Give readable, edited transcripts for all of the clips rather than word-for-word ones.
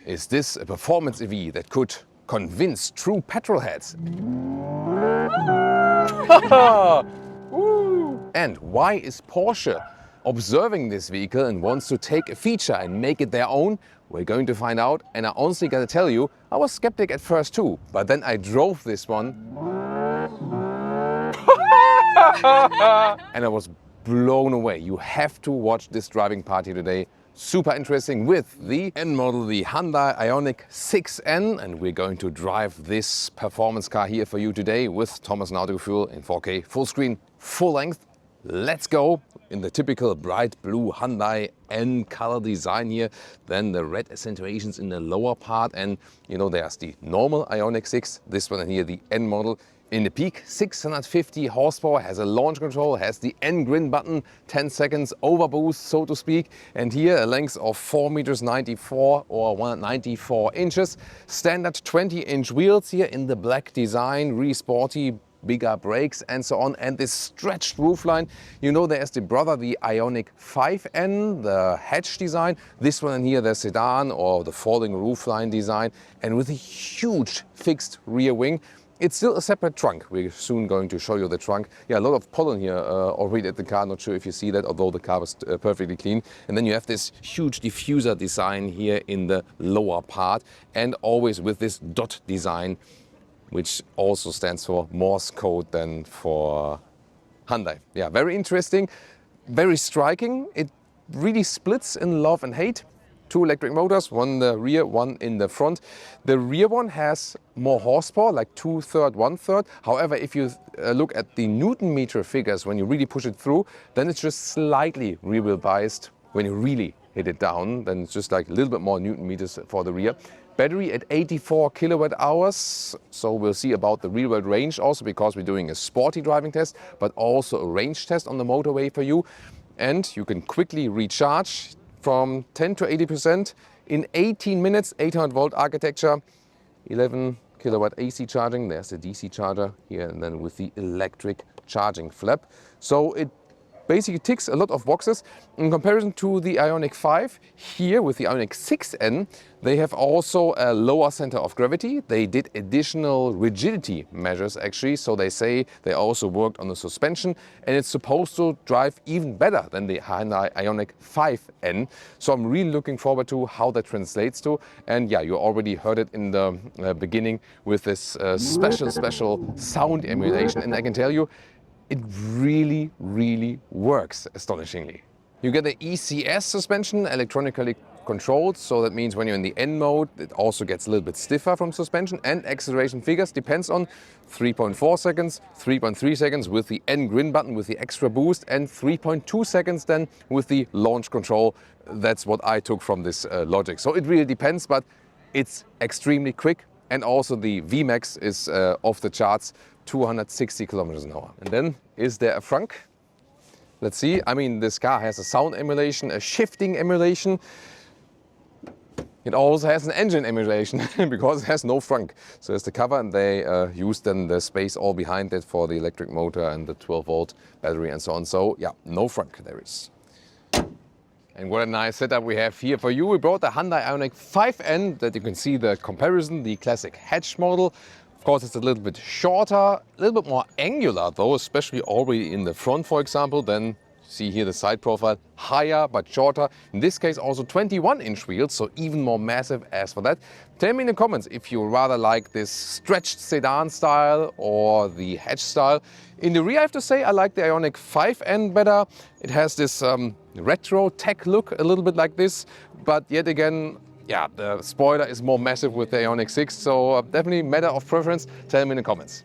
Is this a performance EV that could convince true petrol heads? And why is Porsche observing this vehicle and wants to take a feature and make it their own? We're going to find out, and I honestly gotta tell you, I was skeptic at first too, but then I drove this one and I was blown away. You have to watch this driving party today. Super interesting with the N model, the Hyundai Ioniq 6N, and we're going to drive this performance car here for you today with Thomas and Autogefuehl in 4K, full screen, full length. Let's go in the typical bright blue Hyundai N color design here. Then the red accentuations in the lower part, and you know there's the normal Ioniq 6, this one here, the N model. In the peak, 650 horsepower, has a launch control, has the N grin button, 10 seconds overboost, so to speak. And here a length of 4 meters 94 or 194 inches. Standard 20-inch wheels here in the black design, really sporty, bigger brakes and so on. And this stretched roofline, you know there's the brother, the Ioniq 5N, the hatch design. This one here, the sedan or the falling roofline design. And with a huge fixed rear wing. It's still a separate trunk. We're soon going to show you the trunk. Yeah, a lot of pollen here already at the car. Not sure if you see that, although the car was perfectly clean. And then you have this huge diffuser design here in the lower part, and always with this dot design, which also stands for Morse code than for Hyundai. Yeah, very interesting, very striking. It really splits in love and hate. Two electric motors, one in the rear, one in the front. The rear one has more horsepower, like 2/3, 1/3. However, if you look at the Newton meter figures, when you really push it through, then it's just slightly rear wheel biased. When you really hit it down, then it's just like a little bit more Newton meters for the rear. Battery at 84 kilowatt hours. So we'll see about the real world range also, because we're doing a sporty driving test, but also a range test on the motorway for you. And you can quickly recharge from 10 to 80% in 18 minutes, 800 volt architecture, 11 kilowatt AC charging. There's the DC charger here, and then with the electric charging flap. So it basically ticks a lot of boxes. In comparison to the Ioniq 5, here with the Ioniq 6N, they have also a lower center of gravity. They did additional rigidity measures actually, so they say they also worked on the suspension, and it's supposed to drive even better than the Hyundai Ioniq 5N. So I'm really looking forward to how that translates to. And yeah, you already heard it in the beginning with this special sound emulation, and I can tell you, it really, really works astonishingly. You get the ECS suspension, electronically controlled, so that means when you're in the N mode, it also gets a little bit stiffer from suspension, and acceleration figures depends on 3.4 seconds, 3.3 seconds with the N grin button with the extra boost, and 3.2 seconds then with the launch control. That's what I took from this logic. So it really depends, but it's extremely quick, and also the VMAX is off the charts. 260 kilometers an hour. And then, is there a frunk? Let's see. I mean, this car has a sound emulation, a shifting emulation. It also has an engine emulation because it has no frunk. So there's the cover, and they use then the space all behind it for the electric motor and the 12 volt battery and so on. So yeah, no frunk there is. And what a nice setup we have here for you. We brought the Hyundai Ioniq 5N, that you can see the comparison, the classic hatch model. Of course, it's a little bit shorter, a little bit more angular though, especially already in the front, for example. Then see here the side profile, higher but shorter. In this case, also 21-inch wheels, so even more massive as for that. Tell me in the comments if you rather like this stretched sedan style or the hatch style. In the rear, I have to say, I like the Ioniq 5N better. It has this retro tech look, a little bit like this, but yet again, yeah, the spoiler is more massive with the Ioniq 6, so definitely matter of preference. Tell me in the comments.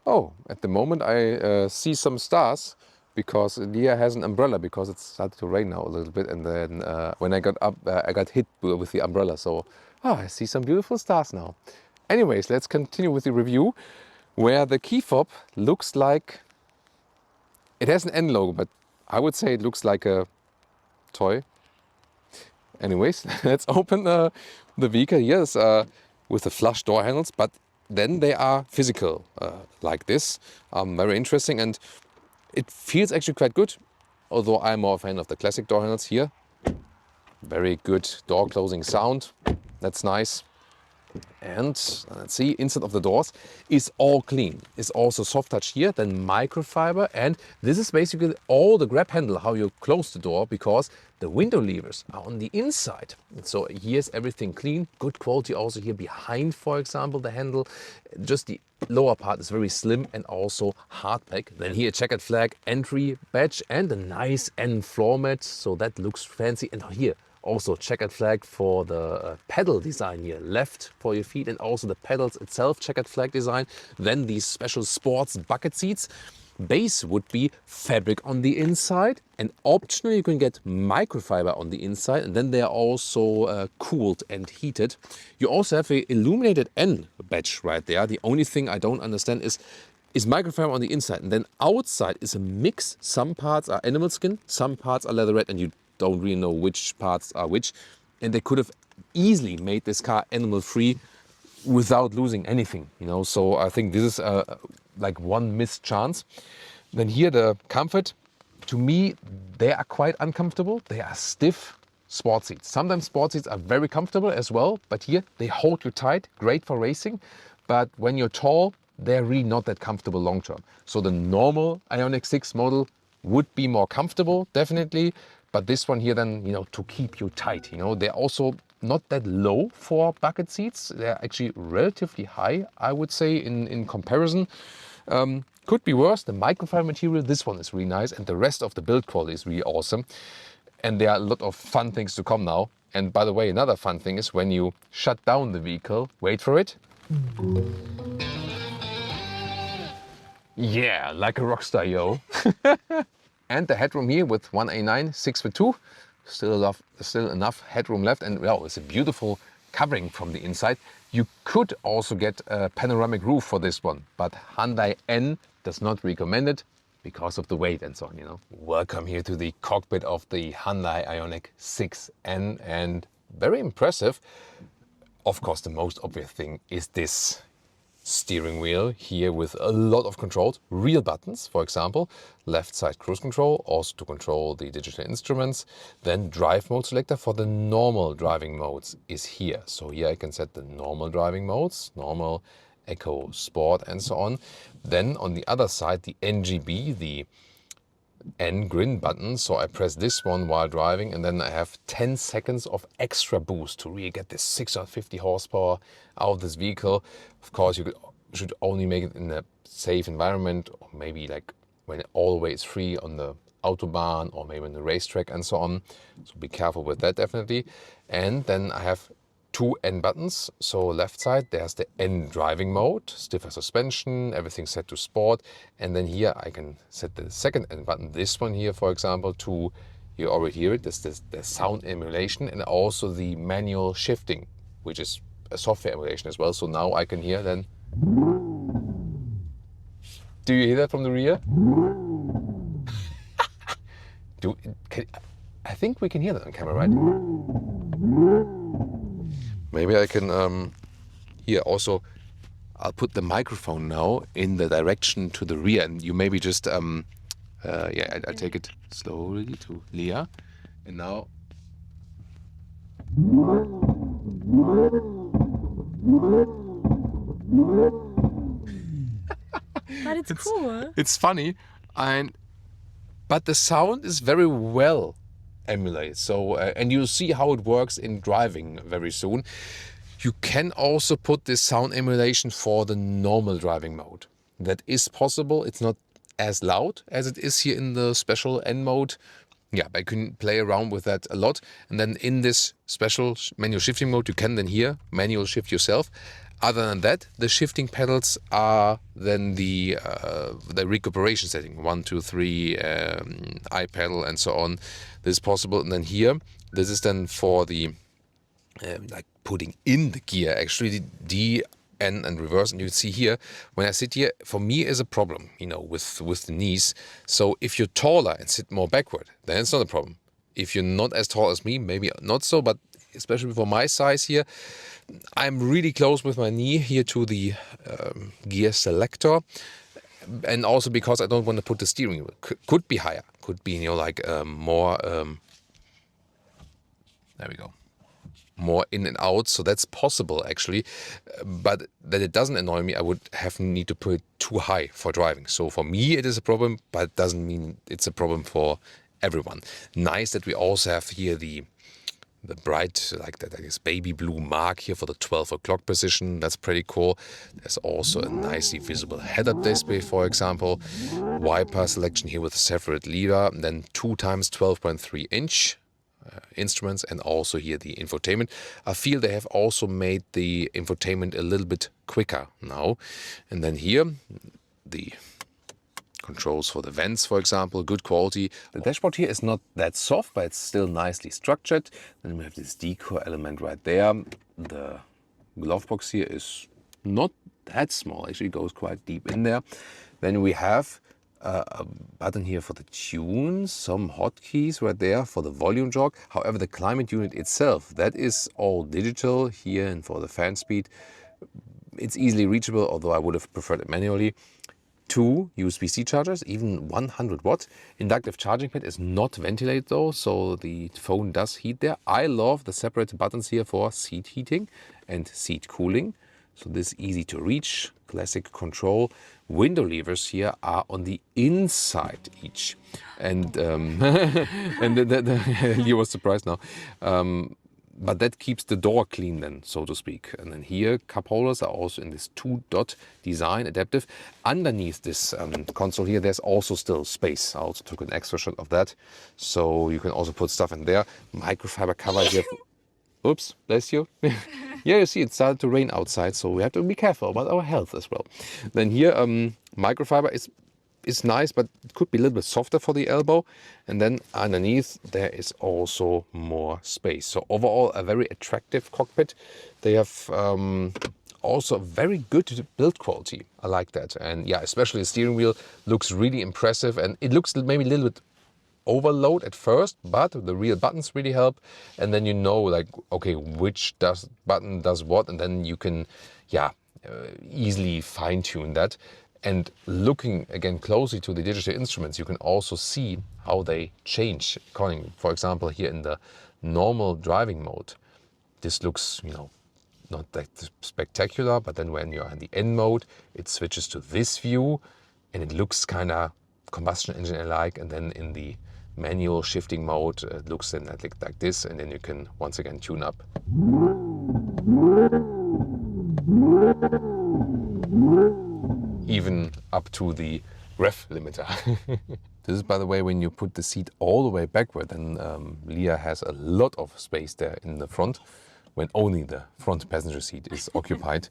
Oh, at the moment I see some stars, because Leah has an umbrella, because it started to rain now a little bit, and then when I got up, I got hit with the umbrella, so I see some beautiful stars now. Anyways, let's continue with the review, where the key fob looks like, it has an N logo, but I would say it looks like a toy. Anyways, let's open the vehicle. Yes, with the flush door handles, but then they are physical like this. Very interesting, and it feels actually quite good, although I'm more a fan of the classic door handles here. Very good door closing sound. That's nice. And let's see, inside of the doors is all clean. It's also soft touch here, then microfiber, and this is basically all the grab handle, how you close the door, because the window levers are on the inside. So here's everything clean, good quality also here behind, for example, the handle. Just the lower part is very slim and also hard pack. Then here checkered flag, entry badge, and a nice N floor mat, so that looks fancy. And here also checkered flag for the pedal design here, left for your feet, and also the pedals itself, checkered flag design. Then these special sports bucket seats. Base would be fabric on the inside, and optionally you can get microfiber on the inside, and then they are also cooled and heated. You also have a illuminated N badge right there. The only thing I don't understand is microfiber on the inside, and then outside is a mix. Some parts are animal skin, some parts are leatherette, and you don't really know which parts are which. And they could have easily made this car animal free without losing anything, you know. So I think this is like one missed chance. Then here the comfort, to me, they are quite uncomfortable. They are stiff sport seats. Sometimes sport seats are very comfortable as well, but here they hold you tight, great for racing. But when you're tall, they're really not that comfortable long term. So the normal Ioniq 6 model would be more comfortable, definitely. But this one here then, you know, to keep you tight, you know, they're also not that low for bucket seats. They're actually relatively high, I would say, in comparison. Could be worse. The microfiber material, this one is really nice, and the rest of the build quality is really awesome. And there are a lot of fun things to come now. And by the way, another fun thing is when you shut down the vehicle, wait for it. Yeah, like a rockstar, yo. And the headroom here with 1A9, 6'2", still enough headroom left, and well, it's a beautiful covering from the inside. You could also get a panoramic roof for this one, but Hyundai N does not recommend it because of the weight and so on, you know. Welcome here to the cockpit of the Hyundai Ioniq 6N, and very impressive. Of course, the most obvious thing is this steering wheel here with a lot of controls, real buttons, for example, left side cruise control, also to control the digital instruments. Then drive mode selector for the normal driving modes is here. So here I can set the normal driving modes, normal, eco, sport, and so on. Then on the other side, the NGB, the N grin button. So I press this one while driving, and then I have 10 seconds of extra boost to really get this 650 horsepower out of this vehicle. Of course, you should only make it in a safe environment, or maybe like when it always is free on the Autobahn or maybe on the racetrack and so on. So be careful with that, definitely. And then I have two N buttons. So left side, there's the N driving mode, stiffer suspension, everything set to sport. And then here I can set the second N button, this one here, for example, to, you already hear it, the sound emulation, and also the manual shifting, which is a software emulation as well. So now I can hear then. Do you hear that from the rear? I think we can hear that on camera, right? Maybe I can here also, I'll put the microphone now in the direction to the rear, and you maybe just, yeah, I'll take it slowly to Leah. And now. But it's cool. It's funny, but the sound is very well emulated. So, and you'll see how it works in driving very soon. You can also put this sound emulation for the normal driving mode. That is possible. It's not as loud as it is here in the special N mode. Yeah, but you can play around with that a lot. And then in this special manual shifting mode, you can then hear manual shift yourself. Other than that, the shifting pedals are then the recuperation setting, 1, 2, 3, I pedal and so on. This is possible. And then here, this is then for the like putting in the gear, actually the D, N and reverse. And you can see here, when I sit here, for me is a problem, you know, with the knees. So if you're taller and sit more backward, then it's not a problem. If you're not as tall as me, maybe not so, but especially for my size here, I'm really close with my knee here to the gear selector. And also because I don't want to put the steering wheel. Could be higher. Could be, you know, like more, there we go, more in and out, so that's possible actually, but that it doesn't annoy me, I would need to put it too high for driving. So for me it is a problem, but it doesn't mean it's a problem for everyone. Nice that we also have here the bright, like that, I guess, baby blue mark here for the 12 o'clock position. That's pretty cool. There's also a nicely visible head-up display, for example. Wiper selection here with a separate lever, and then 2 times 12.3 inch instruments, and also here the infotainment. I feel they have also made the infotainment a little bit quicker now. And then here, the controls for the vents, for example, good quality. The dashboard here is not that soft, but it's still nicely structured. Then we have this decor element right there. The glove box here is not that small, actually goes quite deep in there. Then we have a button here for the tunes, some hotkeys right there for the volume jog. However, the climate unit itself, that is all digital here, and for the fan speed, it's easily reachable, although I would have preferred it manually. 2 USB-C chargers, even 100 watt. Inductive charging pad is not ventilated though, so the phone does heat there. I love the separate buttons here for seat heating and seat cooling. So this is easy to reach, classic control. Window levers here are on the inside each. And, and you were surprised now. But that keeps the door clean then, so to speak. And then here, cup holders are also in this 2-dot design, adaptive. Underneath this console here, there's also still space. I also took an extra shot of that. So you can also put stuff in there. Microfiber cover here. Oops, bless you. Yeah, you see, it started to rain outside, so we have to be careful about our health as well. Then here, microfiber is nice, but it could be a little bit softer for the elbow. And then underneath there is also more space. So overall, a very attractive cockpit. They have also very good build quality. I like that. And yeah, especially the steering wheel looks really impressive, and it looks maybe a little bit overload at first, but the real buttons really help. And then you know, like, okay, which button does what, and then you can, easily fine-tune that. And looking again closely to the digital instruments, you can also see how they change according. For example, here in the normal driving mode, this looks, not that spectacular, but then when you're in the N mode, it switches to this view and it looks kind of combustion engine-alike. And then in the manual shifting mode, it looks then like this, and then you can once again tune up. Even up to the ref limiter. This is, by the way, when you put the seat all the way backward, then Leah has a lot of space there in the front, when only the front passenger seat is occupied.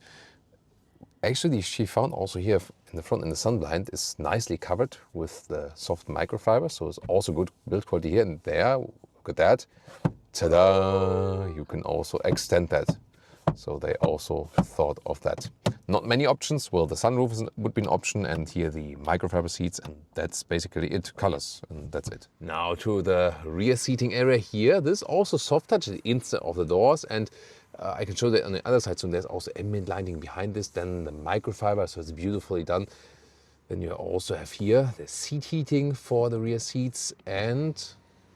Actually, she found also here in the front, in the sun blind, is nicely covered with the soft microfiber, so it's also good build quality here. And there, look at that, ta-da! You can also extend that. So they also thought of that. Not many options. Well, the sunroof would be an option, and here the microfiber seats, and that's basically it. Colors, and that's it. Now to the rear seating area here. This is also soft touch at the inside of the doors, and I can show that on the other side. So there's also ambient lighting behind this. Then the microfiber, so it's beautifully done. Then you also have here the seat heating for the rear seats, and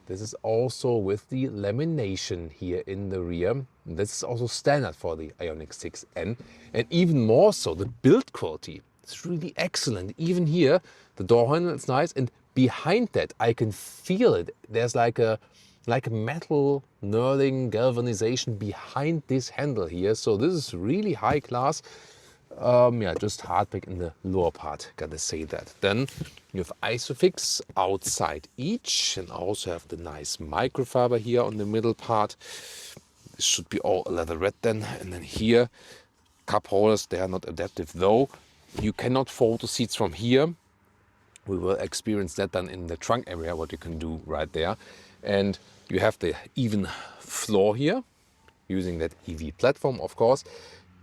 this is also with the lamination here in the rear. This is also standard for the Ioniq 6N. And even more so, the build quality is really excellent. Even here, the door handle is nice, and behind that, I can feel it. There's like a metal knurling galvanization behind this handle here. So this is really high class. Just hardback in the lower part, gotta say that. Then you have Isofix outside each, and also have the nice microfiber here on the middle part. This should be all leather red then. And then here, cup holders, they are not adaptive though. You cannot fold the seats from here. We will experience that then in the trunk area, what you can do right there. And you have the even floor here, using that EV platform, of course.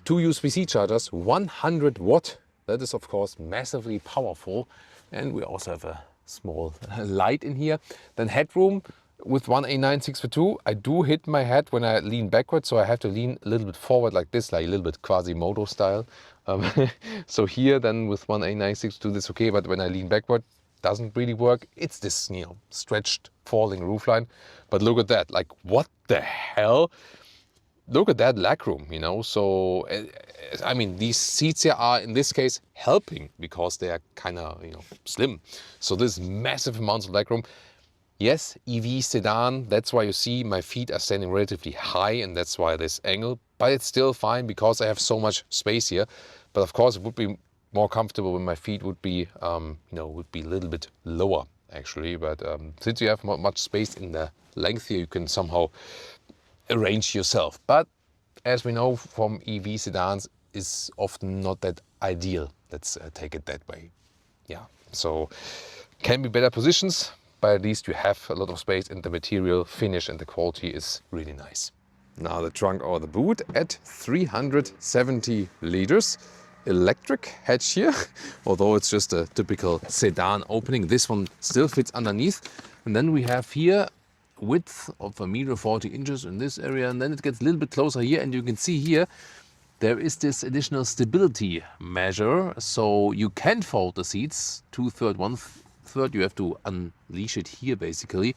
2 USB-C chargers, 100 watt. That is, of course, massively powerful. And we also have a small light in here. Then headroom with 1A9642. I do hit my head when I lean backwards, so I have to lean a little bit forward like this, like a little bit Quasimodo style. So here then with 1A9642, that's okay, but when I lean backward, doesn't really work. It's this, stretched, falling roofline. But look at that, like what the hell? Look at that legroom, So, I mean, these seats here are, in this case, helping because they are kind of, slim. So this massive amounts of legroom. Yes, EV sedan, that's why you see my feet are standing relatively high, and that's why this angle. But it's still fine because I have so much space here. But of course, it would be more comfortable when my feet would be, would be a little bit lower, actually. But since you have much space in the length here, you can somehow arrange yourself. But as we know from EV sedans, is often not that ideal. Let's take it that way. Yeah, so can be better positions, but at least you have a lot of space and the material finish and the quality is really nice. Now the trunk or the boot at 370 liters. Electric hatch here, although it's just a typical sedan opening. This one still fits underneath. And then we have here width of 1.40 meters in this area, and then it gets a little bit closer here, and you can see here there is this additional stability measure, so you can fold the seats 2/3, 1/3. You have to unleash it here basically.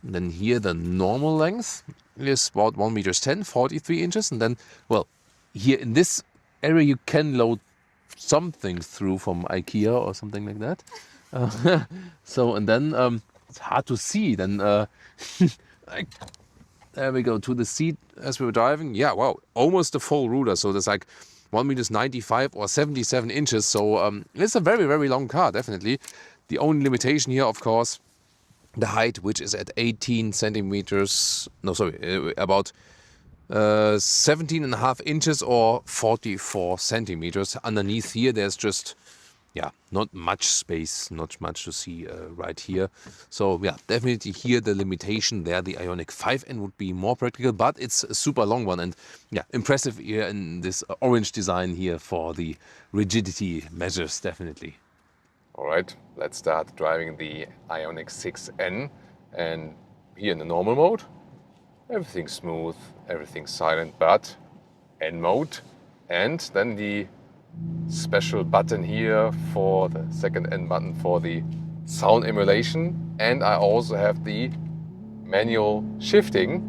And then here the normal length is about 1.10 meters, 43 inches, and then, well, here in this area you can load something through from IKEA or something like that. So, and then it's hard to see. Then like, there we go to the seat as we were driving. Yeah, wow, almost a full ruler. So there's like 1.95 meters or 77 inches. So it's a very, very long car, definitely. The only limitation here, of course, the height, which is at 18 centimeters. No, sorry, about 17.5 inches or 44 centimeters. Underneath here, there's just, not much space, not much to see right here. So yeah, definitely here the limitation there, the Ioniq 5N would be more practical, but it's a super long one, and yeah, impressive here in this orange design here for the rigidity measures, definitely. All right, let's start driving the Ioniq 6N, and here in the normal mode, everything's smooth, everything's silent, but N mode, and then the special button here for the second N button for the sound emulation, and I also have the manual shifting.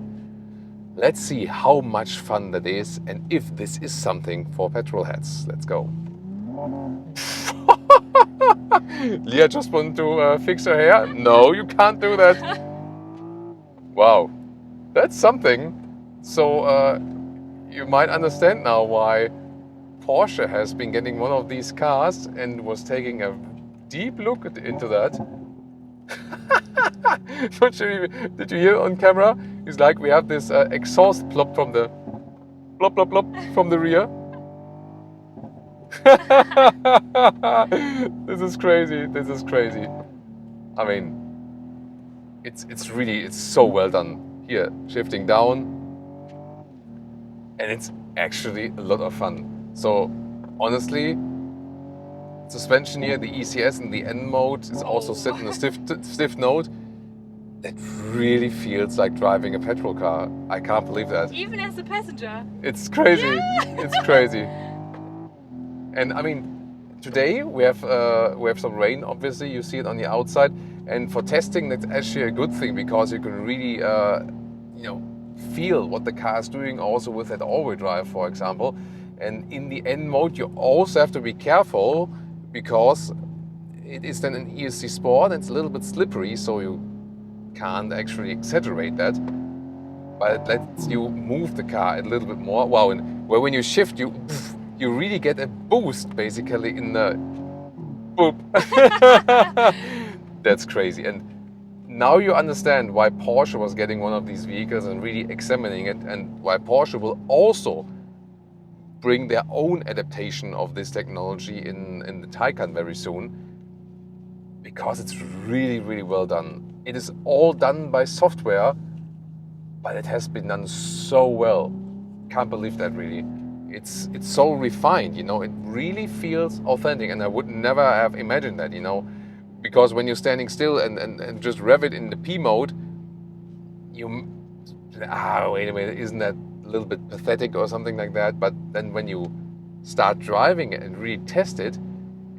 Let's see how much fun that is and if this is something for petrol heads. Let's go. Leah just wanted to fix her hair. No, you can't do that. Wow, that's something. So you might understand now why Porsche has been getting one of these cars and was taking a deep look into that. Not sure, did you hear on camera? It's like we have this exhaust plop from the plop plop plop from the rear. This is crazy. This is crazy. I mean, it's so well done. Here, shifting down, and it's actually a lot of fun. So honestly, suspension here, the ECS and the N mode is also set in a stiff note. That really feels like driving a petrol car. I can't believe that. Even as a passenger. It's crazy. Yeah. It's crazy. And I mean, today we have some rain. Obviously, you see it on the outside. And for testing, that's actually a good thing because you can really, feel what the car is doing. Also with that all-wheel drive, for example. And in the N mode, you also have to be careful because it is then an ESC Sport. And it's a little bit slippery, so you can't actually exaggerate that. But it lets you move the car a little bit more. Wow! And when you shift, you really get a boost basically in the boop. That's crazy. And now you understand why Porsche was getting one of these vehicles and really examining it, and why Porsche will also bring their own adaptation of this technology in the Taycan very soon, because it's really, really well done. It is all done by software, but it has been done so well. Can't believe that, really. It's so refined, it really feels authentic, and I would never have imagined that, because when you're standing still and just rev it in the P mode, wait a minute, isn't that a little bit pathetic or something like that? But then when you start driving it and really test it,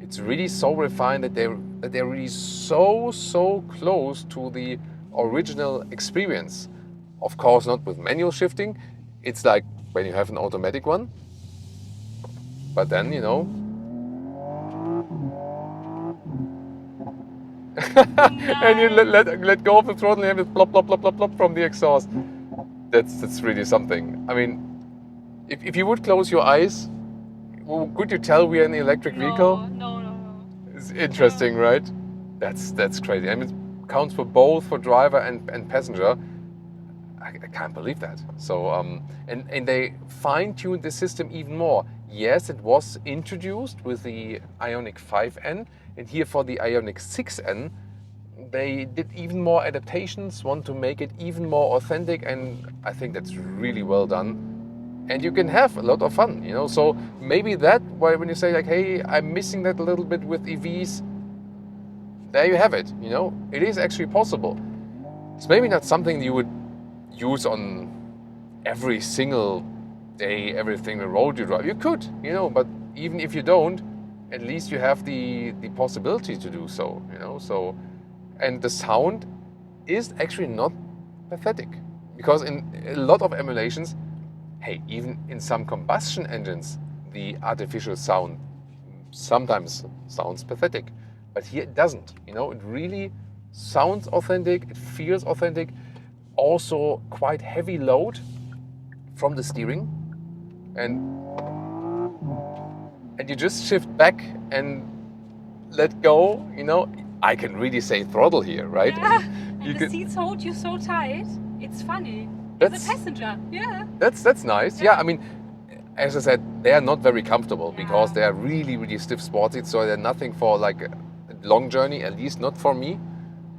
it's really so refined that they that they're really so close to the original experience. Of course, not with manual shifting. It's like when you have an automatic one. But then, you know. And you let go of the throttle and you have it plop, plop, plop, plop, plop from the exhaust. That's really something. I mean, if you would close your eyes, could you tell we're in an electric vehicle? No. It's interesting, right? That's crazy. I mean, it counts for both for driver and passenger. I can't believe that. So, and they fine-tuned the system even more. Yes, it was introduced with the Ioniq 5N, and here for the Ioniq 6N, they did even more adaptations, want to make it even more authentic, and I think that's really well done. And you can have a lot of fun, you know. So maybe that, when you say like, hey, I'm missing that a little bit with EVs, there you have it, you know. It is actually possible. It's maybe not something you would use on every single day, every single road you drive. You could, you know, but even if you don't, at least you have the possibility to do so, you know. So, and the sound is actually not pathetic, because in a lot of emulations, hey, even in some combustion engines, the artificial sound sometimes sounds pathetic, but here it doesn't, you know. It really sounds authentic, it feels authentic. Also quite heavy load from the steering, and you just shift back and let go, you know. I can really say throttle here, right? Yeah, and the seats hold you so tight, it's funny. As a passenger, yeah. That's nice, yeah. I mean, as I said, they are not very comfortable because they are really stiff sport seats, so they're nothing for like a long journey, at least not for me.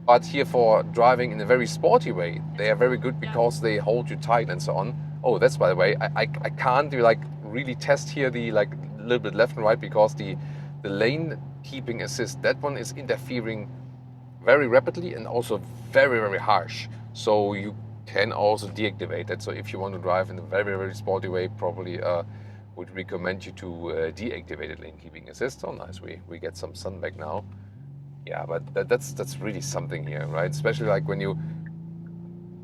But here for driving in a very sporty way, they are very good because they hold you tight and so on. Oh, that's by the way, I can't do like really test here the like a little bit left and right, because the lane keeping assist, that one is interfering very rapidly and also very harsh. So you can also deactivate that. So if you want to drive in a very sporty way, probably would recommend you to deactivate the lane keeping assist. Oh nice, we get some sun back now. Yeah, but that's really something here, right? Especially like when you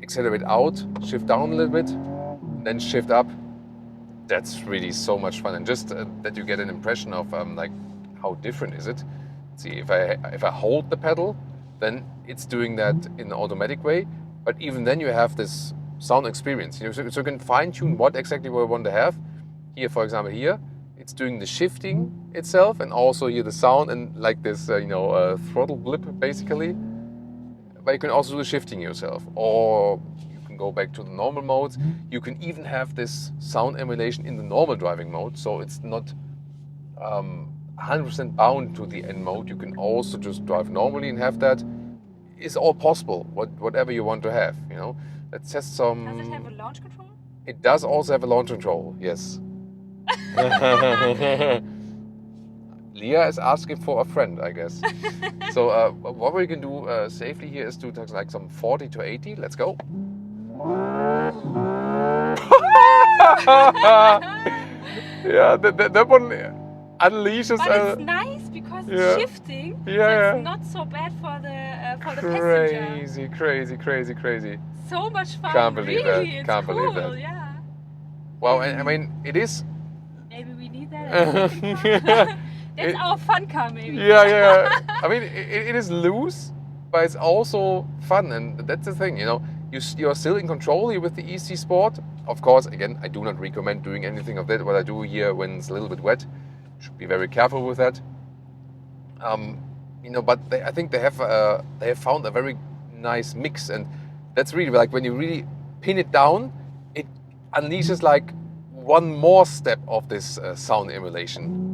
accelerate out, shift down a little bit, then shift up. That's really so much fun, and just that you get an impression of like how different is it. See, if I hold the pedal, then it's doing that in an automatic way. But even then, you have this sound experience. You know, so you can fine tune what exactly we want to have. Here, for example, here. It's doing the shifting itself, and also here the sound and like this, throttle blip basically. But you can also do the shifting yourself, or you can go back to the normal modes. You can even have this sound emulation in the normal driving mode, so it's not 100% bound to the N mode. You can also just drive normally and have that. It's all possible, whatever you want to have, you know. Let's test some. Does it have a launch control? It does also have a launch control, yes. Leah is asking for a friend, I guess. So what we can do safely here is to take like some 40 to 80. Let's go. Yeah, that one unleashes. But it's nice because it's shifting. So it's not so bad for the passenger. Crazy. So much fun. Can't believe really. that. Can't cool. believe that. Yeah. Well, I mean, it is. Maybe we need that. That's our fun car, maybe. Yeah. I mean, it is loose, but it's also fun, and that's the thing, you know. You're still in control here with the EC Sport. Of course, again, I do not recommend doing anything of that. What I do here when it's a little bit wet, should be very careful with that. But I think they have found a very nice mix, and that's really like when you really pin it down, it unleashes like one more step of this sound emulation.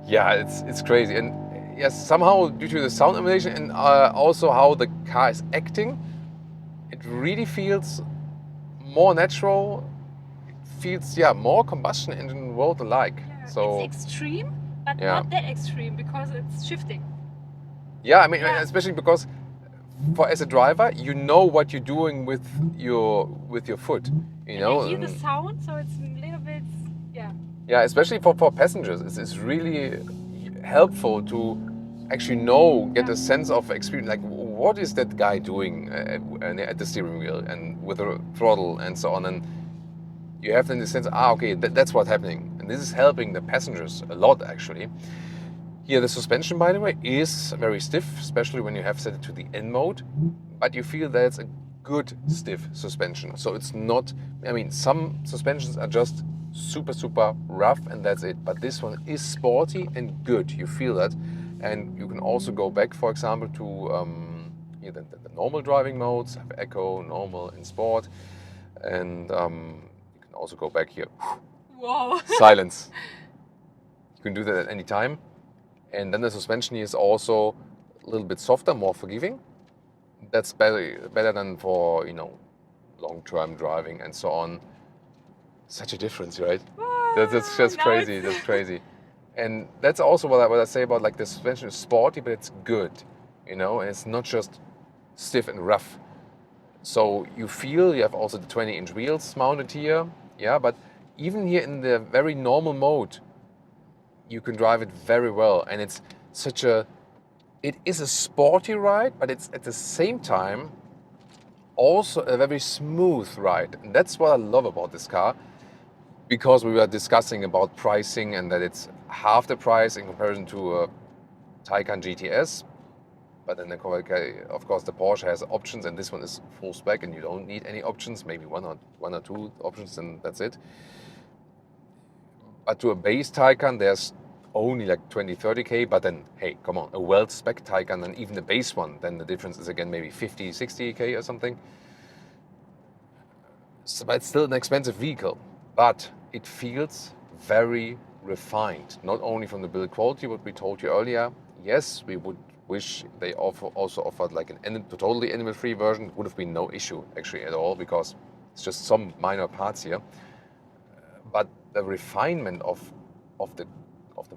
Yeah, it's crazy, and yes, somehow due to the sound emulation and also how the car is acting, it really feels more natural. It feels more combustion engine world alike. Yeah, so it's extreme, but not that extreme because it's shifting. Yeah, I mean, especially because as a driver, you know what you're doing with your foot. You know, I hear the sound, so it's a little bit, Yeah, especially for passengers, it's really helpful to actually get a sense of experience, like what is that guy doing at the steering wheel and with the throttle and so on, and you have then the sense, okay, that's what's happening, and this is helping the passengers a lot actually. Here the suspension, by the way, is very stiff, especially when you have set it to the N mode, but you feel that it's a good stiff suspension. So it's not, I mean, some suspensions are just super rough and that's it, but this one is sporty and good. You feel that, and you can also go back, for example, to the normal driving modes, have eco, normal, and sport, and you can also go back here. Whoa! Silence. You can do that at any time, and then the suspension here is also a little bit softer, more forgiving. That's better than for long-term driving and so on. Such a difference, right? That's just crazy. That's crazy. And that's also what I say about, like, the suspension is sporty, but it's good, and it's not just stiff and rough. So you feel you have also the 20-inch wheels mounted here, yeah, but even here in the very normal mode, you can drive it very well, and it is a sporty ride, but it's at the same time also a very smooth ride. And that's what I love about this car, because we were discussing about pricing and that it's half the price in comparison to a Taycan GTS. But then, of course, the Porsche has options, and this one is full spec, and you don't need any options, maybe one or two options, and that's it. But to a base Taycan, there's only like 20-30K, but then, hey, come on, a well-spec Taycan and even the base one, then the difference is again maybe 50-60K or something. So, but it's still an expensive vehicle, but it feels very refined, not only from the build quality, what we told you earlier. Yes, we would wish they also offered like a totally animal-free version. Would have been no issue actually at all, because it's just some minor parts here. But the refinement of the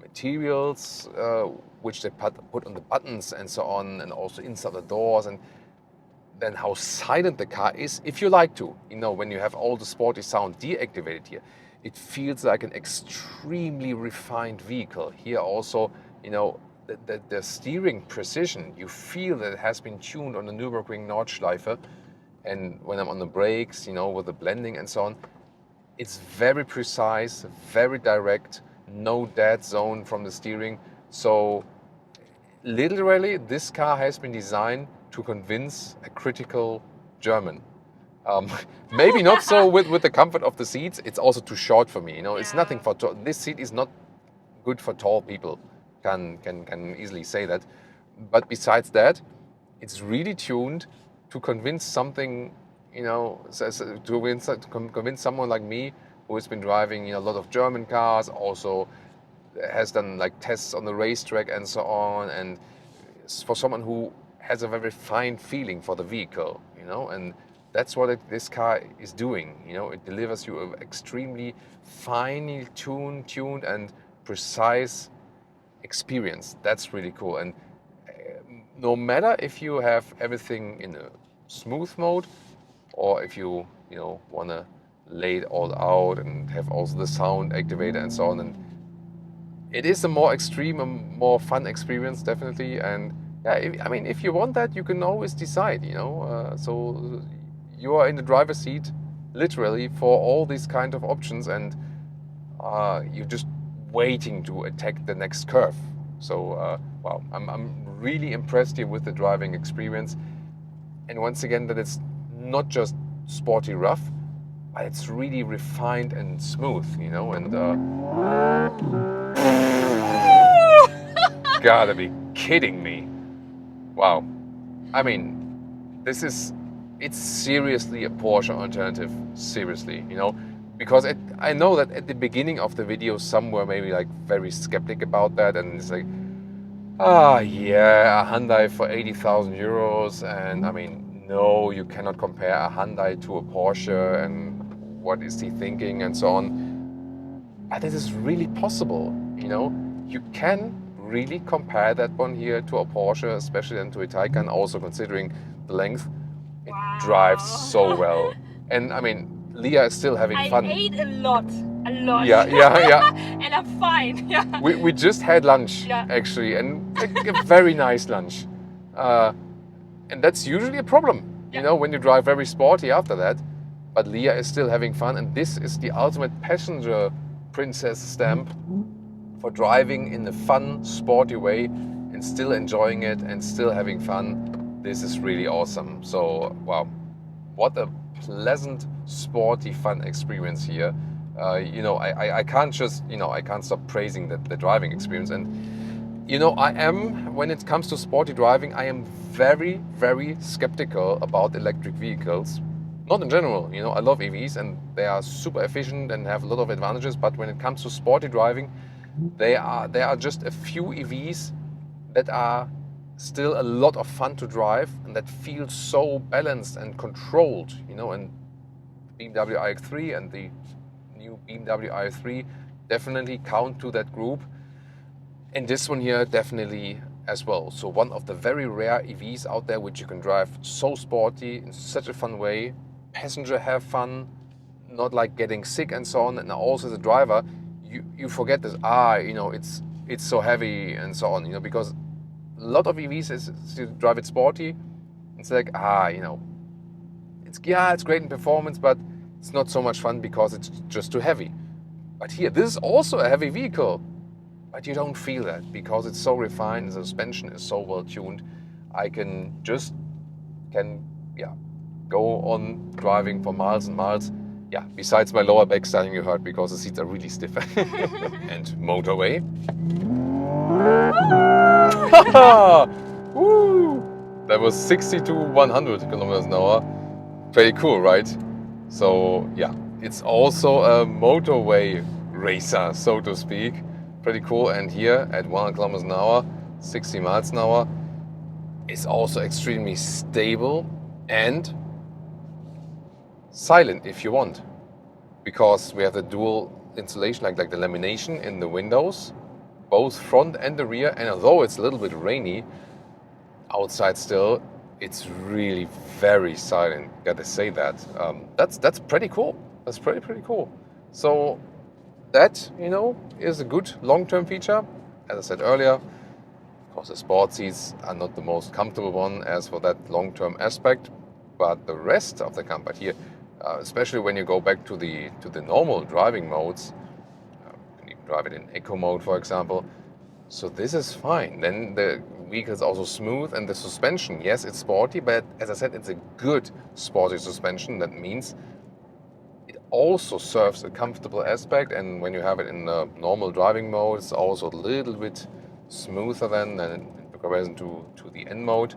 materials which they put on the buttons and so on, and also inside the doors, and then how silent the car is, if you like to, when you have all the sporty sound deactivated here, it feels like an extremely refined vehicle. Here also, the steering precision, you feel that it has been tuned on the Nürburgring Nordschleife, and when I'm on the brakes, with the blending and so on, it's very precise, very direct, no dead zone from the steering. So literally, this car has been designed to convince a critical German. Maybe not so with the comfort of the seats. It's also too short for me. It's nothing for this seat is not good for tall people. Can easily say that. But besides that, it's really tuned to convince something. To convince someone like me who has been driving a lot of German cars, also has done like tests on the racetrack and so on, and for someone who has a very fine feeling for the vehicle, and that's what this car is doing. It delivers you an extremely finely tuned and precise experience. That's really cool. And no matter if you have everything in a smooth mode, or if you want to lay it all out and have also the sound activated and so on, and it is a more extreme and more fun experience, definitely. And yeah, if you want that, you can always decide, so you are in the driver's seat literally for all these kind of options, and you're just waiting to attack the next curve. So wow, I'm really impressed here with the driving experience, and once again that it's not just sporty rough, but it's really refined and smooth, and gotta be kidding me. Wow. It's seriously a Porsche alternative, seriously, because I know that at the beginning of the video some were maybe like very skeptic about that, and it's like, yeah, a Hyundai for 80,000 euros, and no, you cannot compare a Hyundai to a Porsche, and what is he thinking and so on. But this is really possible, you can really compare that one here to a Porsche, especially then to a Taycan, also considering the length. It drives so well. And Leah is still having fun. I ate a lot. a lot. Yeah. And I'm fine. Yeah. We just had lunch, Yeah. actually, and a very nice lunch. And that's usually a problem, you know, when you drive very sporty after that. But Leah is still having fun, and this is the ultimate passenger princess stamp for driving in a fun, sporty way and still enjoying it and still having fun. This is really awesome. So, wow, what a pleasant, sporty, fun experience here. You know, I can't just, you know, I can't stop praising the driving experience. And, you know, when it comes to sporty driving, I am very, very skeptical about electric vehicles. Not in general, you know, I love EVs and they are super efficient and have a lot of advantages. But when it comes to sporty driving, there are just a few EVs that are still a lot of fun to drive and that feel so balanced and controlled, you know, and BMW iX3 and the new BMW i3 definitely count to that group. And this one here definitely as well. So one of the very rare EVs out there which you can drive so sporty in such a fun way, passenger have fun, not like getting sick and so on. And also as a driver, you forget this, you know, it's so heavy and so on, you know, because a lot of EVs is to drive it sporty. It's like, you know, it's great in performance, but it's not so much fun because it's just too heavy. But here, this is also a heavy vehicle, but you don't feel that because it's so refined, the suspension is so well tuned. I can go on driving for miles and miles. Yeah, besides my lower back starting you heard because the seats are really stiff. And motorway. Woo! That was 60 to 100 kilometers an hour. Pretty cool, right? So yeah, it's also a motorway racer, so to speak. Pretty cool. And here at 100 kilometers an hour, 60 miles an hour, is also extremely stable and silent if you want, because we have the dual insulation, like the lamination in the windows, both front and the rear. And although it's a little bit rainy outside still, it's really very silent. Gotta say that. That's pretty cool. That's pretty cool. So that, you know, is a good long-term feature. As I said earlier, of course, the sport seats are not the most comfortable one as for that long-term aspect, but the rest of the comfort here, especially when you go back to the normal driving modes, you can even drive it in eco mode, for example. So this is fine. Then the vehicle is also smooth, and the suspension, yes, it's sporty, but as I said, it's a good sporty suspension. That means it also serves a comfortable aspect, and when you have it in the normal driving mode, it's also a little bit smoother than in comparison to the N mode.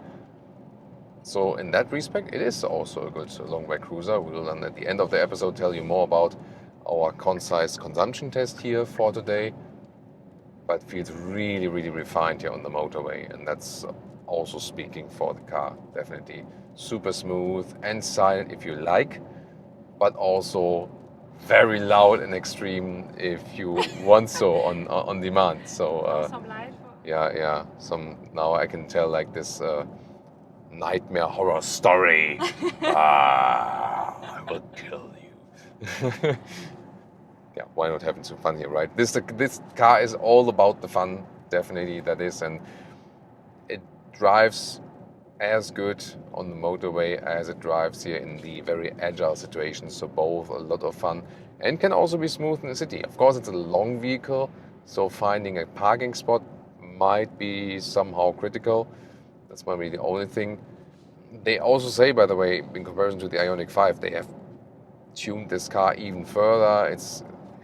So in that respect, it is also a good long-way cruiser. We will then at the end of the episode tell you more about our concise consumption test here for today. But feels really, really refined here on the motorway. And that's also speaking for the car. Definitely super smooth and silent if you like, but also very loud and extreme if you want so on demand. So some light. Yeah. Now I can tell like this nightmare horror story. I will kill you. Yeah, why not having some fun here, right? This car is all about the fun, definitely that is, and it drives as good on the motorway as it drives here in the very agile situations. So both a lot of fun and can also be smooth in the city. Of course, it's a long vehicle, so finding a parking spot might be somehow critical. That's maybe the only thing. They also say, by the way, in comparison to the Ioniq 5, they have tuned this car even further. It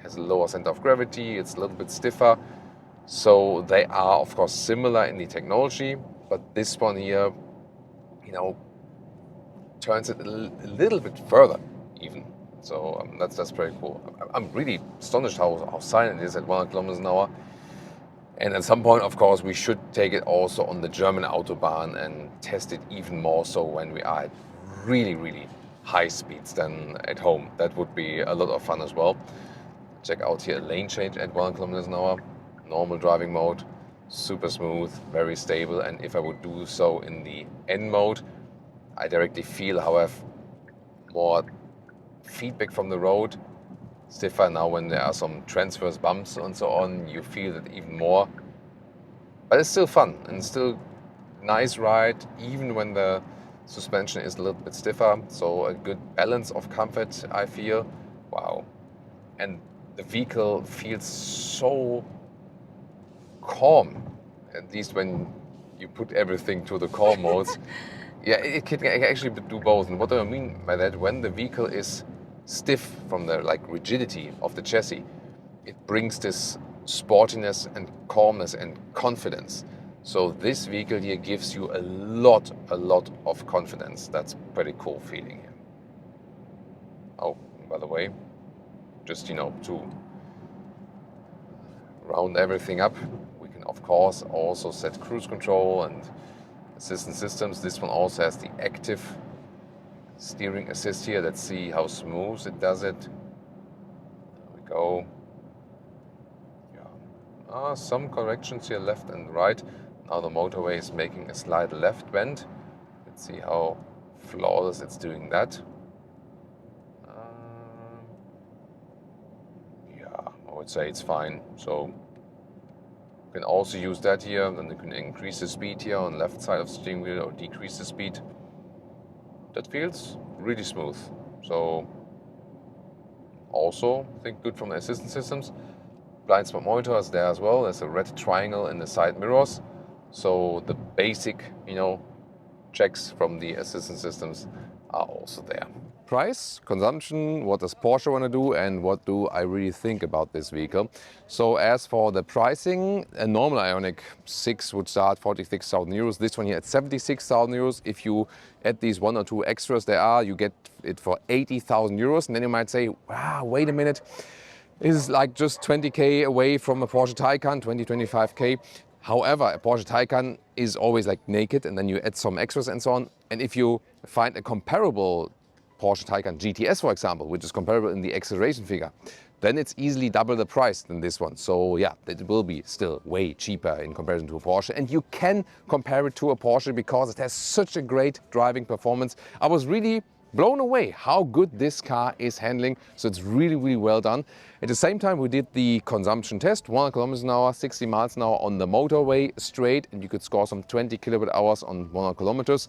has a lower center of gravity, it's a little bit stiffer. So they are, of course, similar in the technology, but this one here, you know, turns it a little bit further even. So that's pretty cool. I'm really astonished how silent it is at 100 kilometers an hour. And at some point, of course, we should take it also on the German Autobahn and test it even more so when we are at really, really high speeds than at home. That would be a lot of fun as well. Check out here, lane change at 100 kilometers an hour, normal driving mode, super smooth, very stable. And if I would do so in the N mode, I directly feel how I have more feedback from the road. stiffer. Now when there are some transverse bumps and so on, you feel it even more. But it's still fun and still nice ride, even when the suspension is a little bit stiffer. So a good balance of comfort, I feel. Wow. And the vehicle feels so calm, at least when you put everything to the calm modes. Yeah, it can actually do both. And what do I mean by that? When the vehicle is stiff from the rigidity of the chassis, it brings this sportiness and calmness and confidence. So this vehicle here gives you a lot of confidence. That's pretty cool feeling here. Oh, by the way, just to round everything up, we can of course also set cruise control and assistance systems. This one also has the active steering assist here. Let's see how smooth it does it. There we go. Yeah. Some corrections here left and right. Now the motorway is making a slight left bend. Let's see how flawless it's doing that. Yeah, I would say it's fine. So you can also use that here, and you can increase the speed here on the left side of the steering wheel or decrease the speed. That feels really smooth. So also, I think good from the assistance systems. Blind spot monitor is there as well. There's a red triangle in the side mirrors. So the basic, checks from the assistance systems are also there. Price, consumption, what does Porsche want to do, and what do I really think about this vehicle? So as for the pricing, a normal Ioniq 6 would start 46,000 euros. This one here at 76,000 euros. If you add these one or two extras there are, you get it for 80,000 euros. And then you might say, wow, wait a minute. This is like just 20k away from a Porsche Taycan, 25k. However, a Porsche Taycan is always naked, and then you add some extras and so on. And if you find a comparable Porsche Taycan GTS, for example, which is comparable in the acceleration figure, then it's easily double the price than this one. So yeah, it will be still way cheaper in comparison to a Porsche. And you can compare it to a Porsche because it has such a great driving performance. I was really blown away how good this car is handling. So it's really well done. At the same time, we did the consumption test, 100 kilometers an hour, 60 miles an hour on the motorway straight, and you could score some 20 kilowatt hours on 100 kilometers.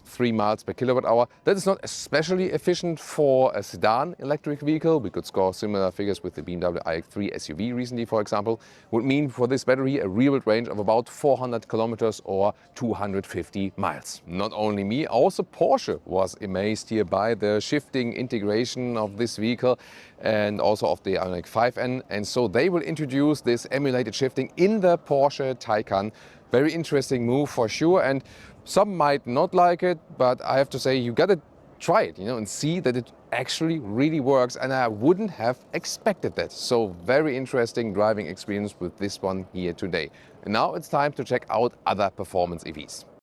3 miles per kilowatt hour. That is not especially efficient for a sedan electric vehicle. We could score similar figures with the BMW iX3 SUV recently, for example. Would mean for this battery a real range of about 400 kilometers or 250 miles. Not only me, also Porsche was amazed here by the shifting integration of this vehicle and also of the Ioniq 5N. And so they will introduce this emulated shifting in the Porsche Taycan. Very interesting move for sure. And some might not like it, but I have to say you gotta try it, and see that it actually really works. And I wouldn't have expected that. So very interesting driving experience with this one here today. And now it's time to check out other performance EVs.